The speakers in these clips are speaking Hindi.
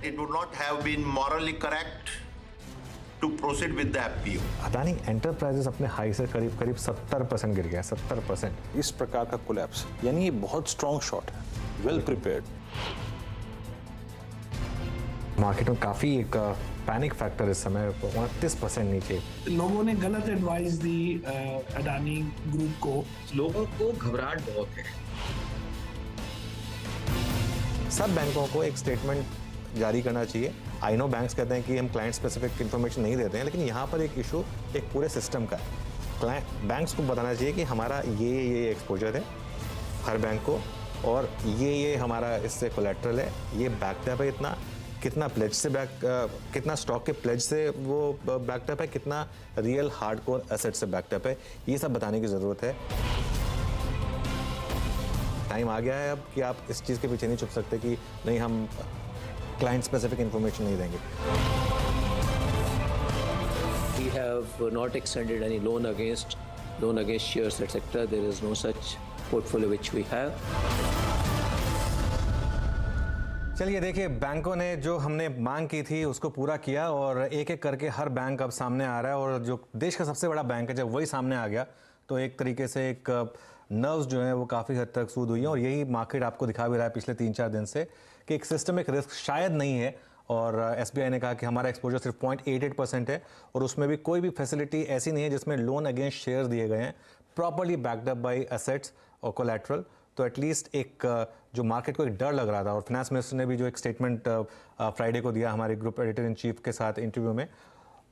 it would not have been morally correct to proceed with the appeal. Adani enterprises अपने हाई से करीब करीब 70% गिर गया, 70%। इस प्रकार का कोलैप्स यानी ये बहुत स्ट्रॉन्ग शॉट है, वेल प्रिपेयर्ड। मार्केट में काफी एक पैनिक फैक्टर इस समय 29% नीचे। लोगों ने गलत एडवाइस दी अडानी ग्रुप को। लोगों को घबराहट बहुत है। सब बैंकों को एक स्टेटमेंट जारी करना चाहिए। आई नो बैंक्स कहते हैं कि हम क्लाइंट स्पेसिफिक इन्फॉर्मेशन नहीं देते हैं, लेकिन यहाँ पर एक इशू एक पूरे सिस्टम का है। क्लाइंट बैंक्स को बताना चाहिए कि हमारा ये एक्सपोजर है हर बैंक को, और ये हमारा इससे कोलेट्रल है, ये बैकअप है, इतना कितना प्लेज से कितना स्टॉक के प्लेज से वो बैकअप है, कितना रियल हार्डकोर एसेट से बैकअप है, ये सब बताने की ज़रूरत है। टाइम आ गया है अब कि आप इस चीज़ के पीछे नहीं छुप सकते कि नहीं हम क्लाइंट स्पेसिफिक इंफॉर्मेशन नहीं देंगे। We have not extended any loan against shares, etc. There is no such portfolio which we have. चलिए देखिए, बैंकों ने जो हमने मांग की थी उसको पूरा किया और एक एक करके हर बैंक अब सामने आ रहा है, और जो देश का सबसे बड़ा बैंक है जब वही सामने आ गया तो एक तरीके से एक नर्व्स जो हैं वो काफ़ी हद तक सूद हुई हैं, और यही मार्केट आपको दिखा भी रहा है पिछले 3-4 दिन से कि एक सिस्टमिक रिस्क शायद नहीं है। और एसबीआई ने कहा कि हमारा एक्सपोजर सिर्फ 0.88% है, और उसमें भी कोई भी फैसिलिटी ऐसी नहीं है जिसमें लोन अगेंस्ट शेयर दिए गए हैं, properly backed up by assets और कोलैटरल। तो एटलीस्ट एक जो मार्केट को एक डर लग रहा था, और फाइनेंस मिनिस्टर ने भी जो एक स्टेटमेंट फ्राइडे को दिया हमारे ग्रुप एडिटर इन चीफ के साथ इंटरव्यू में,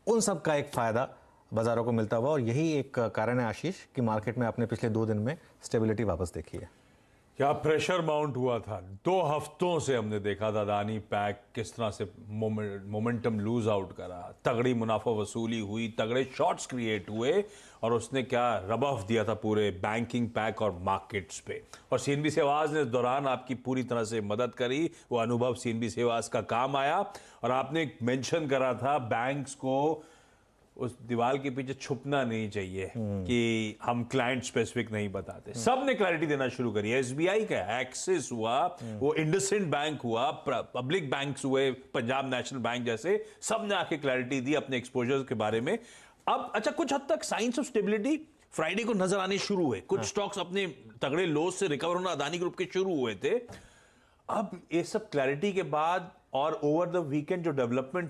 उन सब का एक फ़ायदा बाज़ारों को मिलता हुआ, और यही एक कारण है आशीष कि मार्केट में आपने पिछले 2 दिन में स्टेबिलिटी वापस देखी है। क्या प्रेशर माउंट हुआ था 2 हफ्तों से, हमने देखा था अदानी पैक किस तरह से मोमेंटम लूज आउट करा, तगड़ी मुनाफा वसूली हुई, तगड़े शॉर्ट्स क्रिएट हुए, और उसने क्या रब ऑफ दिया था पूरे बैंकिंग पैक और मार्केट्स पे। और सीएनबी सहवाज ने इस दौरान आपकी पूरी तरह से मदद करी, वो अनुभव सीएनबी सहवाज का काम आया। और आपने मेंशन करा था बैंक्स को उस दीवार के पीछे छुपना नहीं चाहिए कि हम क्लाइंट स्पेसिफिक नहीं बताते। सब ने क्लैरिटी देना शुरू करी। एसबीआई का, एक्सिस हुआ, वो इंडसइंड बैंक हुआ, पब्लिक बैंक्स हुए, पंजाब नेशनल बैंक जैसे, सब ने आके क्लैरिटी दी अपने एक्सपोजर्स के बारे में। अब अच्छा, कुछ हद तक साइंस ऑफ स्टेबिलिटी फ्राइडे को नजर आने शुरू हुए। कुछ स्टॉक्स अपने तगड़े लोस से रिकवर होना अदानी ग्रुप के शुरू हुए थे। अब ये सब क्लैरिटी के बाद और ओवर द वीकेंड जो डेवलपमेंट